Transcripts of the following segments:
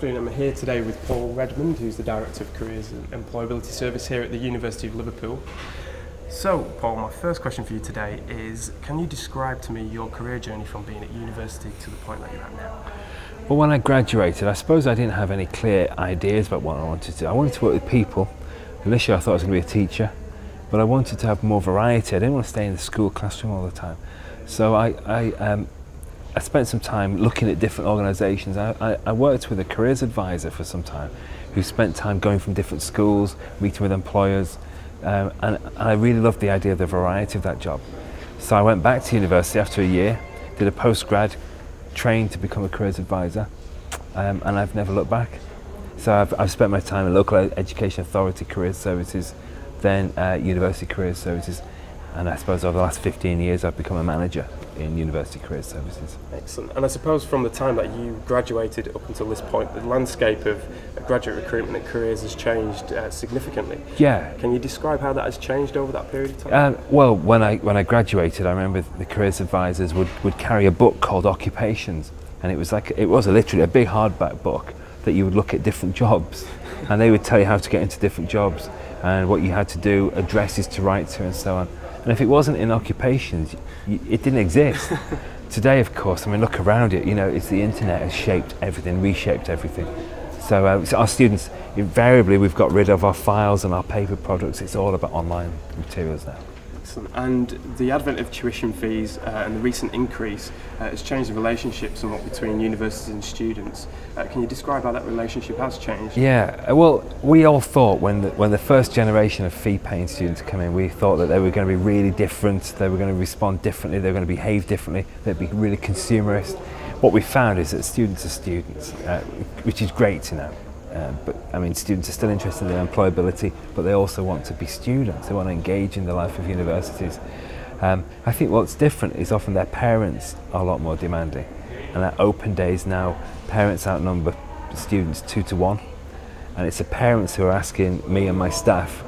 afternoon. I'm here today with Paul Redmond, who's the Director of Careers and Employability Service here at the University of Liverpool. So, Paul, my first question for you today is, can you describe to me your career journey from being at university to the point that you're at now? Well, when I graduated, I suppose I didn't have any clear ideas about what I wanted to do. I wanted to work with people. Initially, I thought I was going to be a teacher, but I wanted to have more variety. I didn't want to stay in the school classroom all the time. So I spent some time looking at different organisations. I worked with a careers advisor for some time who spent time going from different schools, meeting with employers, and I really loved the idea of the variety of that job. So I went back to university after a year, did a postgrad, trained to become a careers advisor, and I've never looked back. So I've spent my time in local education authority careers services, then university careers services, and I suppose over the last 15 years I've become a manager in university careers services. Excellent. And I suppose from the time that you graduated up until this point, the landscape of graduate recruitment and careers has changed significantly. Yeah. Can you describe how that has changed over that period of time? Well, when I graduated, I remember the careers advisors would carry a book called Occupations, and it was literally a big hardback book that you would look at different jobs, and they would tell you how to get into different jobs and what you had to do, addresses to write to, and so on. And if it wasn't in occupations, it didn't exist. Today, of course, I mean, look around it, you know, it's the internet has shaped everything, reshaped everything. So, so our students, invariably, we've got rid of our files and our paper products. It's all about online materials now. Excellent. And the advent of tuition fees and the recent increase has changed the relationship somewhat between universities and students. Can you describe how that relationship has changed? Yeah, well, we all thought when the first generation of fee-paying students come in, we thought that they were going to be really different, they were going to respond differently, they were going to behave differently, they'd be really consumerist. What we found is that students are students, which is great to know. But I mean, students are still interested in their employability, but they also want to be students. They want to engage in the life of universities. I think what's different is often their parents are a lot more demanding. And at open days now, parents outnumber students 2 to 1. And it's the parents who are asking me and my staff,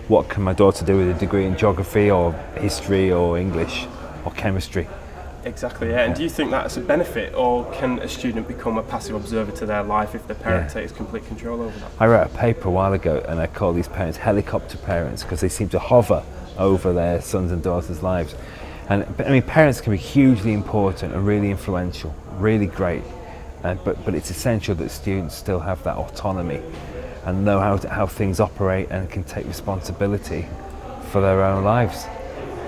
what can my daughter do with a degree in geography or history or English or chemistry? Exactly, yeah. And do you think that's a benefit, or can a student become a passive observer to their life if the parent takes complete control over that? I wrote a paper a while ago and I call these parents helicopter parents because they seem to hover over their sons and daughters' lives. And I mean, parents can be hugely important and really influential, really great, but it's essential that students still have that autonomy and know how things operate and can take responsibility for their own lives.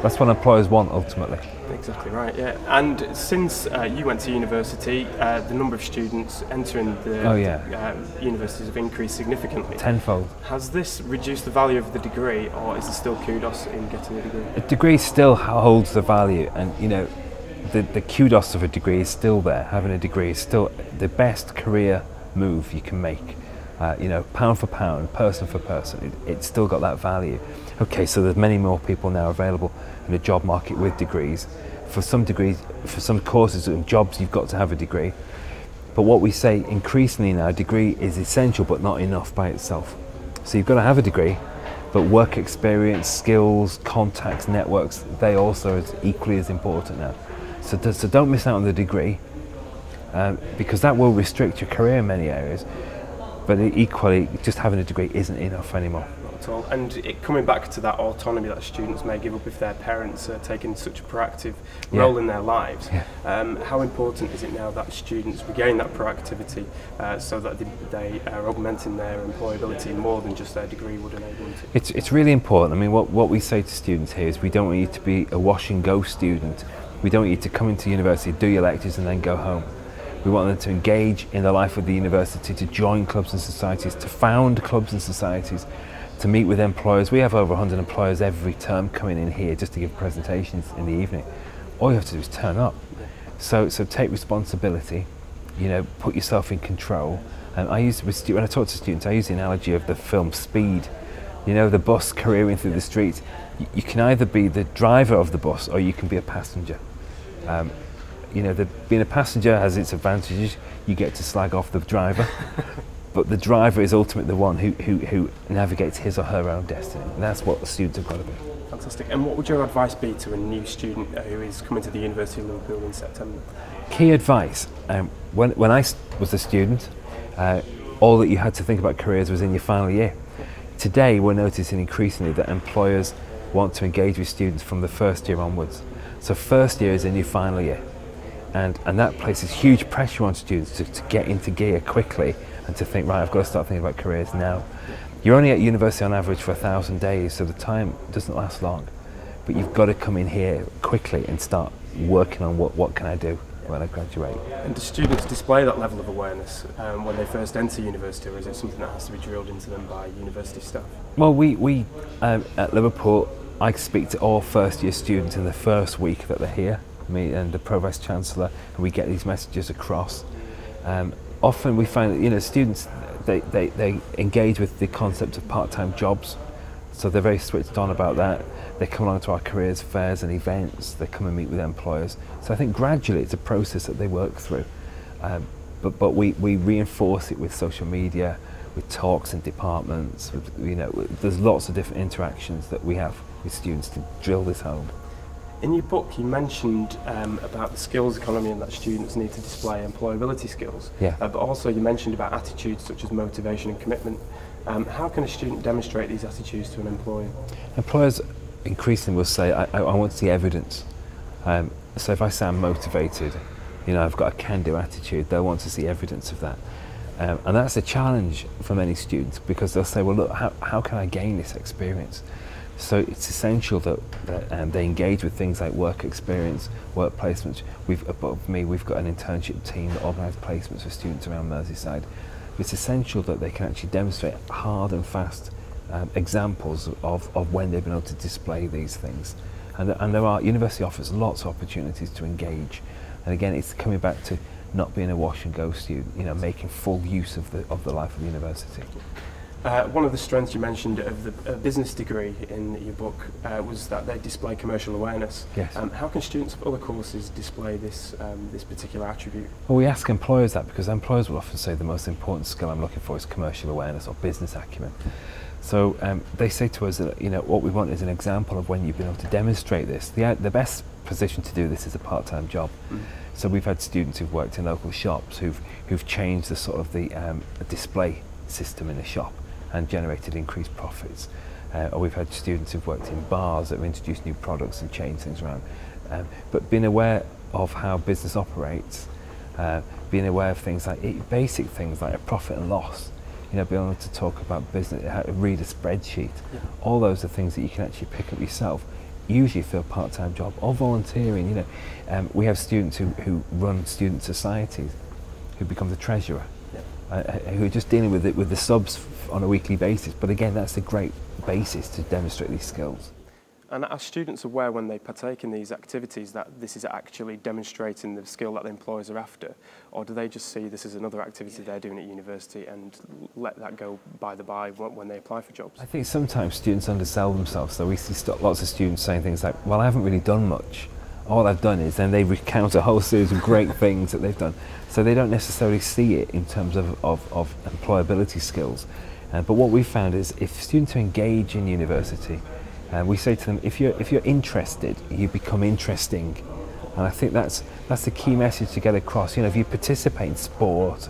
That's what employers want ultimately. Exactly right, yeah. And since you went to university, the number of students entering the universities have increased significantly. Tenfold. Has this reduced the value of the degree, or is there still kudos in getting a degree? A degree still holds the value, and you know, the kudos of a degree is still there. Having a degree is still the best career move you can make. You know, pound for pound, person for person, it's still got that value. Okay, so there's many more people now available in the job market with degrees. For some degrees, for some courses and jobs, you've got to have a degree. But what we say increasingly now, a degree is essential but not enough by itself. So you've got to have a degree, but work experience, skills, contacts, networks, they also are equally as important now. So don't miss out on the degree, because that will restrict your career in many areas. But equally, just having a degree isn't enough anymore. Not at all. And coming back to that autonomy that students may give up if their parents are taking such a proactive role in their lives, how important is it now that students regain that proactivity so that they are augmenting their employability more than just their degree would enable them to? It's really important. I mean, what we say to students here is we don't want you to be a wash and go student. We don't want you to come into university, do your lectures and then go home. We want them to engage in the life of the university, to join clubs and societies, to found clubs and societies, to meet with employers. We have over 100 employers every term coming in here just to give presentations in the evening. All you have to do is turn up. So take responsibility, you know, put yourself in control. And when I talk to students, I use the analogy of the film Speed. You know, the bus careering through the streets. You can either be the driver of the bus or you can be a passenger. You know, being a passenger has its advantages. You get to slag off the driver, but the driver is ultimately the one who navigates his or her own destiny. And that's what the students have got to be. Fantastic. And what would your advice be to a new student who is coming to the University of Liverpool in September? Key advice. When I was a student, all that you had to think about careers was in your final year. Today we're noticing increasingly that employers want to engage with students from the first year onwards. So first year is in your final year, and that places huge pressure on students to get into gear quickly and to think, right, I've got to start thinking about careers now. You're only at university on average for 1,000 days, so the time doesn't last long, but you've got to come in here quickly and start working on what can I do when I graduate. And do students display that level of awareness when they first enter university, or is it something that has to be drilled into them by university staff? Well, we at Liverpool, I speak to all first year students in the first week that they're here, me and the Provost Chancellor, and we get these messages across. Often we find that, you know, students, they engage with the concept of part-time jobs, so they're very switched on about that. They come along to our careers fairs and events, they come and meet with employers. So I think gradually it's a process that they work through. But we reinforce it with social media, with talks in departments, there's lots of different interactions that we have with students to drill this home. In your book, you mentioned about the skills economy and that students need to display employability skills. Yeah. But also you mentioned about attitudes such as motivation and commitment. How can a student demonstrate these attitudes to an employer? Employers increasingly will say, I want to see evidence. So if I say I'm motivated, I've got a can-do attitude, they'll want to see evidence of that. And that's a challenge for many students, because they'll say, well, look, how can I gain this experience? So it's essential that they engage with things like work experience, work placements. Above me, we've got an internship team that organise placements for students around Merseyside. It's essential that they can actually demonstrate hard and fast examples of when they've been able to display these things. And university offers lots of opportunities to engage. And again, it's coming back to not being a wash and go student, making full use of the life of the university. One of the strengths you mentioned of the business degree in your book was that they display commercial awareness. Yes. How can students of other courses display this particular attribute? Well, we ask employers that, because employers will often say the most important skill I'm looking for is commercial awareness or business acumen. So they say to us that what we want is an example of when you've been able to demonstrate this. The best position to do this is a part-time job. So we've had students who've worked in local shops who've changed the sort of the display system in the shop and generated increased profits. Or we've had students who've worked in bars that have introduced new products and changed things around. But being aware of how business operates, being aware of things like basic things like a profit and loss, being able to talk about business, how to read a spreadsheet, all those are things that you can actually pick up yourself, usually for a part-time job or volunteering. We have students who run student societies, who become the treasurer, who are just dealing with the subs on a weekly basis. But again, that's a great basis to demonstrate these skills. And are students aware when they partake in these activities that this is actually demonstrating the skill that the employers are after? Or do they just see this as another activity they're doing at university and let that go by the by when they apply for jobs? I think sometimes students undersell themselves. So we see lots of students saying things like, well, I haven't really done much. All I've done is, then they recount a whole series of great things that they've done. So they don't necessarily see it in terms of employability skills. But what we've found is if students engage in university, we say to them, if you're interested, you become interesting. And I think that's the key message to get across. If you participate in sport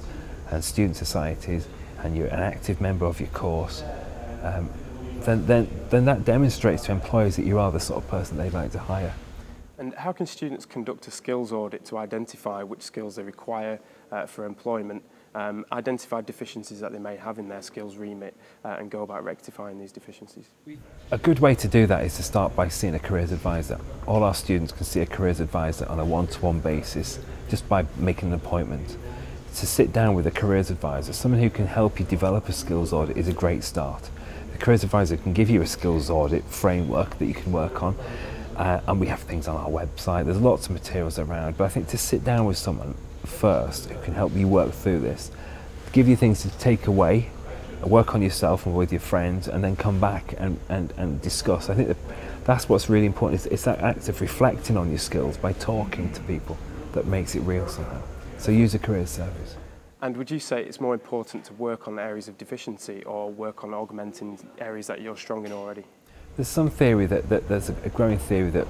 and student societies and you're an active member of your course, then that demonstrates to employers that you are the sort of person they'd like to hire. And how can students conduct a skills audit to identify which skills they require for employment, identify deficiencies that they may have in their skills remit, and go about rectifying these deficiencies? A good way to do that is to start by seeing a careers advisor. All our students can see a careers advisor on a one-to-one basis just by making an appointment. To sit down with a careers advisor, someone who can help you develop a skills audit, is a great start. The careers advisor can give you a skills audit framework that you can work on. And we have things on our website, there's lots of materials around, but I think to sit down with someone first who can help you work through this, give you things to take away, work on yourself and with your friends, and then come back and discuss. I think that's what's really important, it's that act of reflecting on your skills by talking to people that makes it real somehow. So use a careers service. And would you say it's more important to work on areas of deficiency or work on augmenting areas that you're strong in already? There's some theory that there's a growing theory that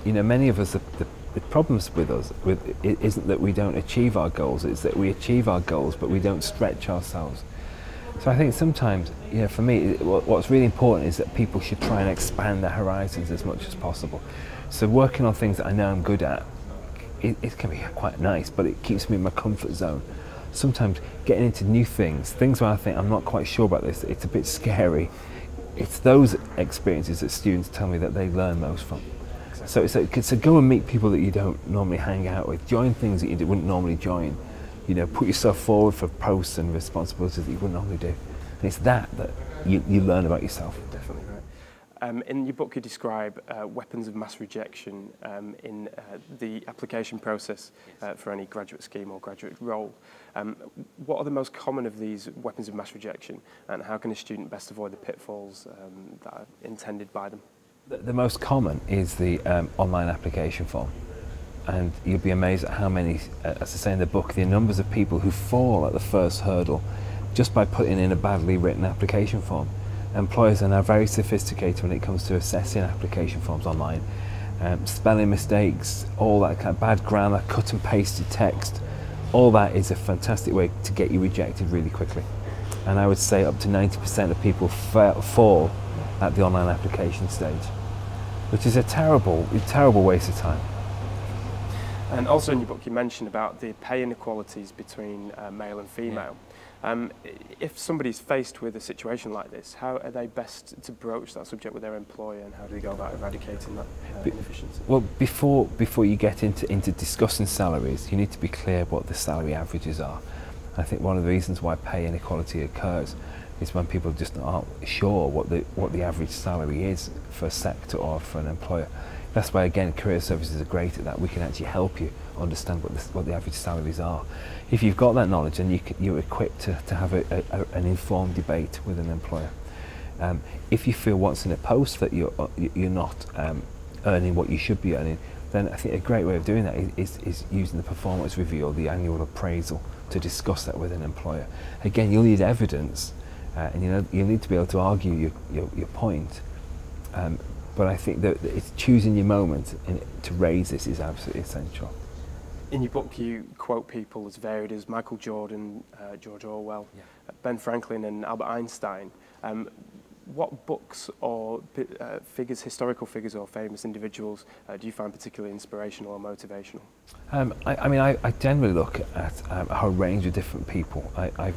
many of us, the problems with us it isn't that we don't achieve our goals, it's that we achieve our goals but we don't stretch ourselves. So I think sometimes, for me, what's really important is that people should try and expand their horizons as much as possible. So working on things that I know I'm good at, it can be quite nice, but it keeps me in my comfort zone. Sometimes getting into new things where I think I'm not quite sure about this, it's a bit scary. It's those experiences that students tell me that they learn most from. So go and meet people that you don't normally hang out with, join things that you wouldn't normally join. Put yourself forward for posts and responsibilities that you wouldn't normally do. And it's that you learn about yourself. Definitely right. In your book you describe weapons of mass rejection in the application process for any graduate scheme or graduate role. What are the most common of these weapons of mass rejection, and how can a student best avoid the pitfalls that are intended by them? The most common is the online application form. And you'll be amazed at how many, as I say in the book, the numbers of people who fall at the first hurdle just by putting in a badly written application form. Employers are now very sophisticated when it comes to assessing application forms online. Spelling mistakes, all that kind of bad grammar, cut and pasted text, all that is a fantastic way to get you rejected really quickly. And I would say up to 90% of people fall at the online application stage, which is a terrible waste of time. And also in your book you mentioned about the pay inequalities between male and female. Yeah. If somebody's faced with a situation like this, how are they best to broach that subject with their employer, and how do they go about eradicating that inefficiency? Well, before you get into discussing salaries, you need to be clear what the salary averages are. I think one of the reasons why pay inequality occurs is when people just aren't sure what the average salary is for a sector or for an employer. That's why, again, career services are great at that. We can actually help you understand what the average salaries are. If you've got that knowledge, then you're equipped to have an informed debate with an employer. If you feel once in a post that you're not earning what you should be earning, then I think a great way of doing that is using the performance review or the annual appraisal to discuss that with an employer. Again, you'll need evidence, and you'll need to be able to argue your point. But I think that it's choosing your moment to raise this is absolutely essential. In your book you quote people as varied as Michael Jordan, George Orwell, Ben Franklin and Albert Einstein. What books or historical figures or famous individuals do you find particularly inspirational or motivational? I generally look at a whole range of different people. I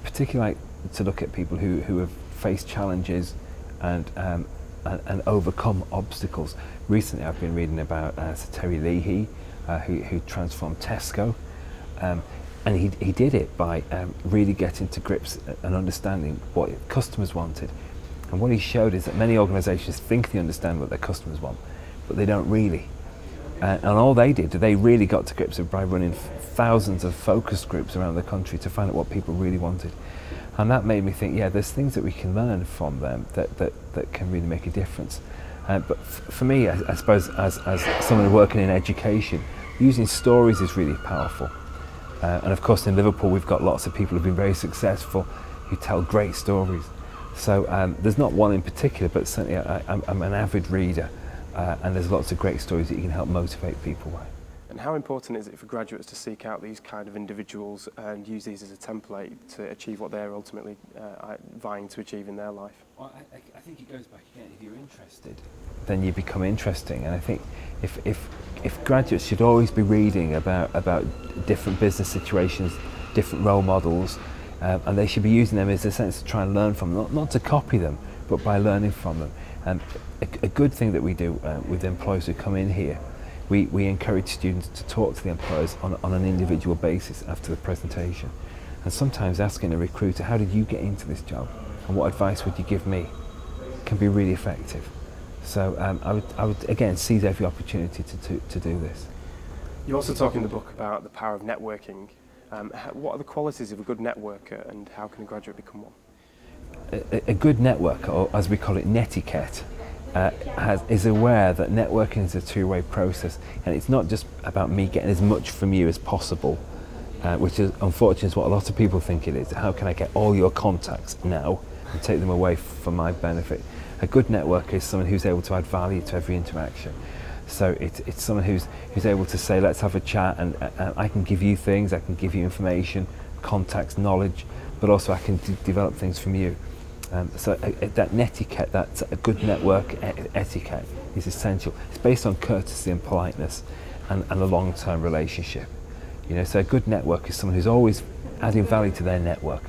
particularly like to look at people who have faced challenges and overcome obstacles. Recently I've been reading about Sir Terry Leahy, who transformed Tesco, and he did it by really getting to grips and understanding what customers wanted. And what he showed is that many organisations think they understand what their customers want, but they don't really. And all they did, they really got to grips by running thousands of focus groups around the country to find out what people really wanted. And that made me think, yeah, there's things that we can learn from them that can really make a difference. But for me, I suppose, as someone working in education, using stories is really powerful. And of course, in Liverpool, we've got lots of people who've been very successful, who tell great stories. So there's not one in particular, but certainly I'm an avid reader, and there's lots of great stories that you can help motivate people with. And how important is it for graduates to seek out these kind of individuals and use these as a template to achieve what they're ultimately vying to achieve in their life? Well, I think it goes back again, if you're interested, then you become interesting. And I think if graduates should always be reading about different business situations, different role models, and they should be using them as a sense to try and learn from them, not to copy them, but by learning from them. And a good thing that we do with employers who come in here, we encourage students to talk to the employers on an individual basis after the presentation. And sometimes asking a recruiter, how did you get into this job? And what advice would you give me? Can be really effective. So I would again seize every opportunity to do this. You also talk in the book about the power of networking. What are the qualities of a good networker, and how can a graduate become one? A good networker, or as we call it, netiquette, is aware that networking is a two-way process, and it's not just about me getting as much from you as possible, which is unfortunately is what a lot of people think it is. How can I get all your contacts now and take them away for my benefit? A good networker is someone who's able to add value to every interaction. So it's someone who's able to say, let's have a chat, and I can give you things, I can give you information, contacts, knowledge, but also I can develop things from you. So that netiquette, that a good network etiquette is essential. It's based on courtesy and politeness and a long-term relationship. So a good network is someone who's always adding value to their network.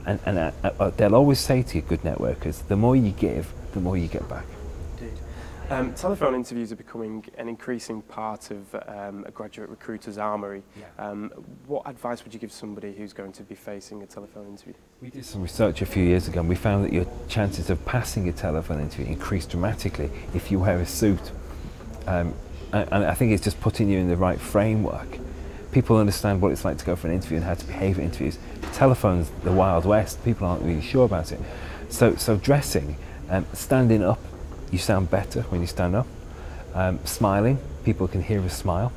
And they'll always say to you, good networkers, the more you give, the more you get back. Indeed. Telephone interviews are becoming an increasing part of a graduate recruiter's armoury. Yeah. What advice would you give somebody who's going to be facing a telephone interview? We did some research a few years ago and we found that your chances of passing a telephone interview increase dramatically if you wear a suit. And I think it's just putting you in the right framework. People understand what it's like to go for an interview and how to behave at interviews. Telephone's the Wild West. People aren't really sure about it. So dressing, standing up, you sound better when you stand up. Smiling, people can hear a smile.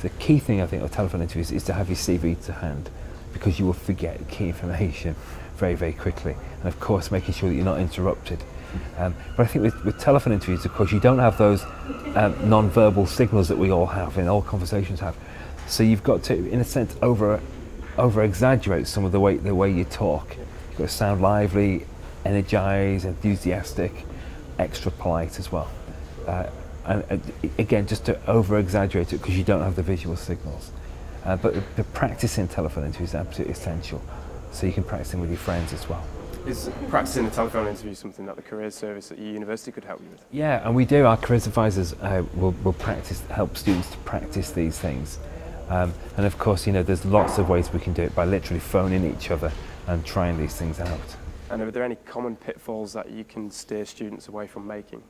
The key thing I think of telephone interviews is to have your CV to hand, because you will forget key information very, very quickly. And of course, making sure that you're not interrupted. But I think with telephone interviews, of course, you don't have those non-verbal signals that we all have and all conversations have. So you've got to, in a sense, over-exaggerate some of the way you talk. You've got to sound lively, energized, enthusiastic, extra polite as well. And again, just to over-exaggerate it because you don't have the visual signals. But the practicing telephone interviews is absolutely essential. So you can practice them with your friends as well. Is practicing a telephone interview something that the careers service at your university could help you with? Yeah, and we do. Our careers advisors will help students to practice these things. And of course, there's lots of ways we can do it by literally phoning each other and trying these things out. And are there any common pitfalls that you can steer students away from making?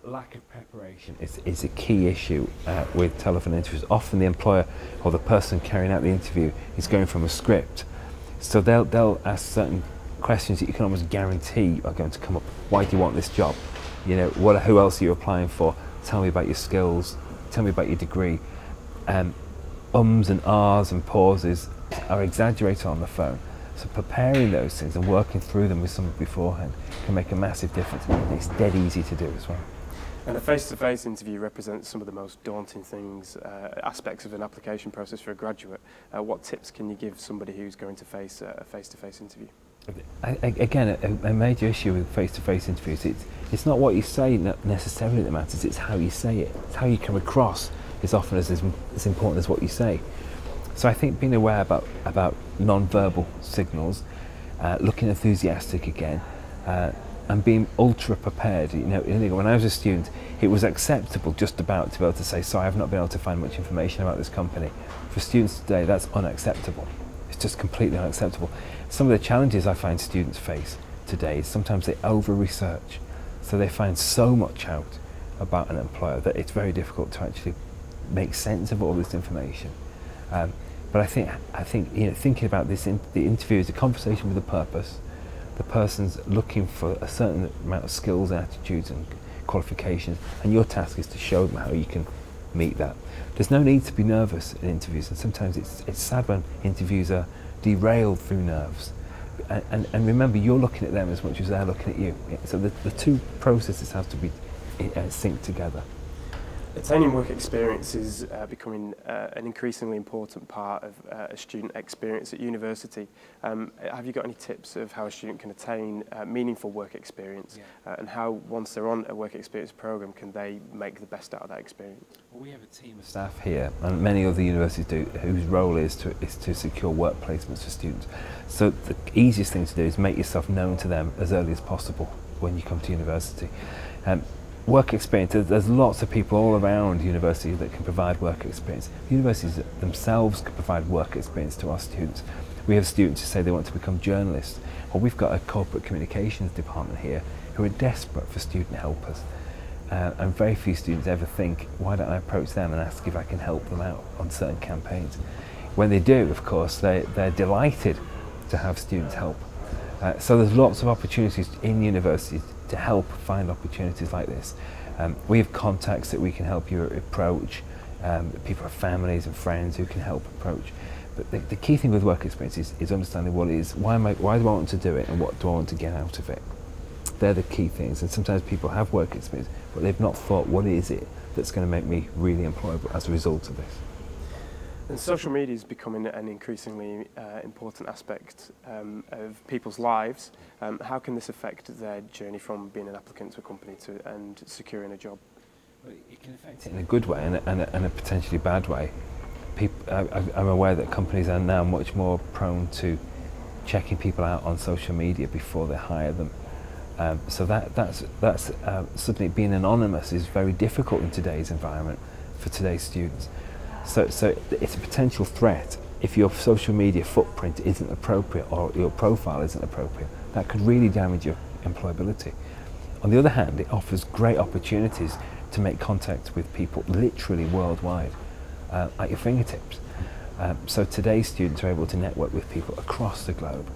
Lack of preparation is a key issue with telephone interviews. Often the employer or the person carrying out the interview is going from a script. So they'll ask certain questions that you can almost guarantee are going to come up. Why do you want this job? Who else are you applying for? Tell me about your skills. Tell me about your degree. Ums and ahs and pauses are exaggerated on the phone. So preparing those things and working through them with someone beforehand can make a massive difference. And it's dead easy to do as well. And a face-to-face interview represents some of the most daunting aspects of an application process for a graduate. What tips can you give somebody who's going to face a face-to-face interview? Again, a major issue with face-to-face interviews, it's not what you say necessarily that matters, it's how you say it. It's how you come across is often as important as what you say. So I think being aware about non-verbal signals, looking enthusiastic again, and being ultra prepared. When I was a student, it was acceptable just about to be able to say, sorry, I've not been able to find much information about this company. For students today, that's unacceptable. It's just completely unacceptable. Some of the challenges I find students face today is sometimes they over-research. So they find so much out about an employer that it's very difficult to actually make sense of all this information. But I think thinking about this, the interview is a conversation with a purpose. The person's looking for a certain amount of skills, attitudes and qualifications, and your task is to show them how you can meet that. There's no need to be nervous in interviews, and sometimes it's sad when interviews are derailed through nerves. And remember, you're looking at them as much as they're looking at you. So the two processes have to be synced together. Attaining work experience is becoming an increasingly important part of a student experience at university. Have you got any tips of how a student can attain meaningful work experience, and how, once they're on a work experience programme, can they make the best out of that experience? Well, we have a team of staff here, and many other universities do, whose role is to secure work placements for students. So the easiest thing to do is make yourself known to them as early as possible when you come to university. Work experience, there's lots of people all around university that can provide work experience. Universities themselves can provide work experience to our students. We have students who say they want to become journalists, or we've got a corporate communications department here who are desperate for student helpers. And very few students ever think, why don't I approach them and ask if I can help them out on certain campaigns? When they do, of course, they're delighted to have students help. So there's lots of opportunities in universities to help find opportunities like this. We have contacts that we can help you approach. People have families and friends who can help approach. But the key thing with work experience is understanding what it is, why do I want to do it, and what do I want to get out of it. They're the key things. And sometimes people have work experience, but they've not thought, what is it that's going to make me really employable as a result of this. And social media is becoming an increasingly important aspect of people's lives. How can this affect their journey from being an applicant to a company and securing a job? Well, it can affect it in a good way and a potentially bad way. I'm aware that companies are now much more prone to checking people out on social media before they hire them. So that's suddenly being anonymous is very difficult in today's environment for today's students. So it's a potential threat if your social media footprint isn't appropriate or your profile isn't appropriate. That could really damage your employability. On the other hand, it offers great opportunities to make contact with people literally worldwide at your fingertips. So today's students are able to network with people across the globe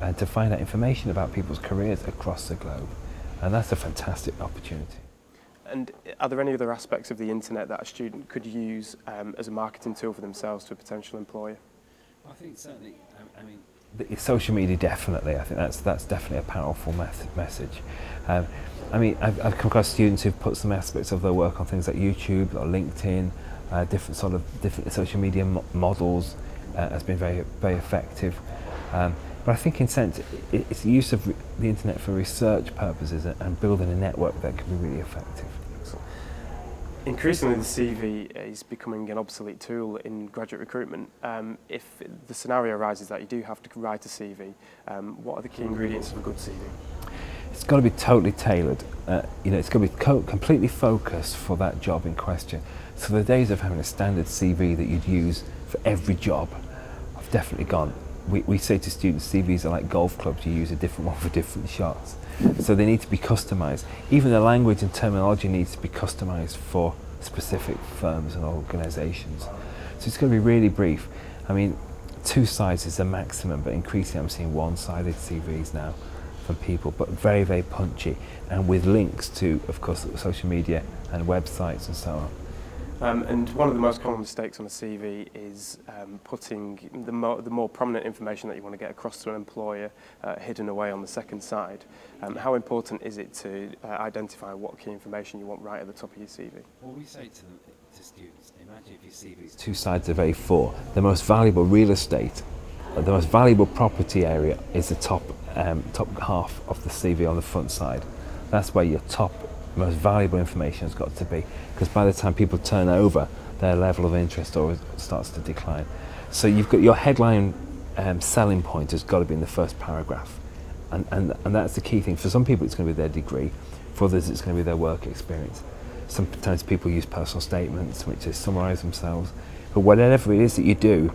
and to find out information about people's careers across the globe. And that's a fantastic opportunity. And are there any other aspects of the internet that a student could use as a marketing tool for themselves to a potential employer? I think certainly, I mean, social media definitely. I think that's definitely a powerful message. I mean, I've come across students who've put some aspects of their work on things like YouTube or LinkedIn, different social media models has been very, very effective. But I think in sense, it's the use of the internet for research purposes and building a network that can be really effective. Increasingly, the CV is becoming an obsolete tool in graduate recruitment. If the scenario arises that you do have to write a CV, what are the key ingredients of a good CV? It's got to be totally tailored. It's got to be completely focused for that job in question. So the days of having a standard CV that you'd use for every job have definitely gone. We say to students, CVs are like golf clubs, you use a different one for different shots. So they need to be customised. Even the language and terminology needs to be customised for specific firms and organisations. So it's going to be really brief. I mean, 2 sides is the maximum, but increasingly I'm seeing one-sided CVs now from people, but very, very punchy, and with links to, of course, social media and websites and so on. And one of the most common mistakes on a CV is putting the more prominent information that you want to get across to an employer hidden away on the second side. How important is it to identify what key information you want right at the top of your CV? Well, we say to students, imagine if your CV's 2 sides of A4, the most valuable real estate, the most valuable property area is the top half of the CV on the front side. That's where your most valuable information has got to be, because by the time people turn over, their level of interest always starts to decline. So you've got your headline selling point has got to be in the first paragraph, and that's the key thing. For some people it's going to be their degree, for others it's going to be their work experience. Sometimes people use personal statements which is summarise themselves, but whatever it is that you do,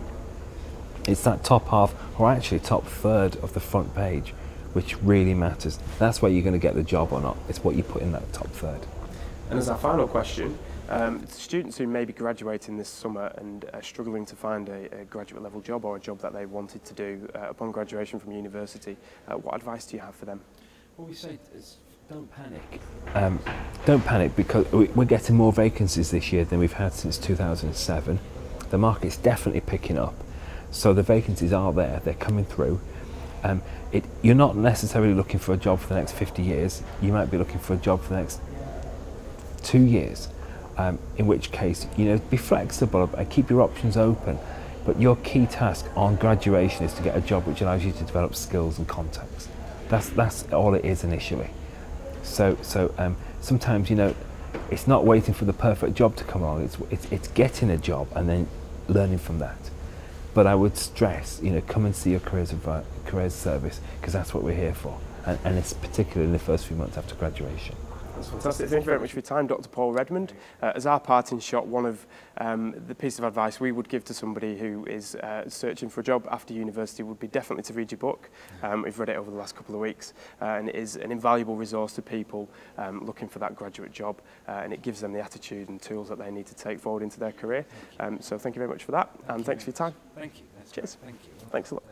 it's that top half, or actually top third of the front page, which really matters. That's where you're going to get the job or not. It's what you put in that top third. And as our final question, students who may be graduating this summer and are struggling to find a graduate level job or a job that they wanted to do upon graduation from university, what advice do you have for them? What we say is don't panic. Don't panic, because we're getting more vacancies this year than we've had since 2007. The market's definitely picking up. So the vacancies are there, they're coming through. You're not necessarily looking for a job for the next 50 years, you might be looking for a job for the next 2 years, in which case, be flexible and keep your options open. But your key task on graduation is to get a job which allows you to develop skills and contacts. That's all it is initially. So sometimes, it's not waiting for the perfect job to come along, it's getting a job and then learning from that. But I would stress, come and see your careers service, because that's what we're here for, and it's particularly in the first few months after graduation. That's fantastic. Thank you very much for your time, Dr Paul Redmond. As our parting shot, one of the pieces of advice we would give to somebody who is searching for a job after university would be definitely to read your book. We've read it over the last couple of weeks, and it is an invaluable resource to people looking for that graduate job, and it gives them the attitude and tools that they need to take forward into their career. So thank you very much for that, and thanks for your time. Thank you. Cheers. Thank you. Thanks a lot.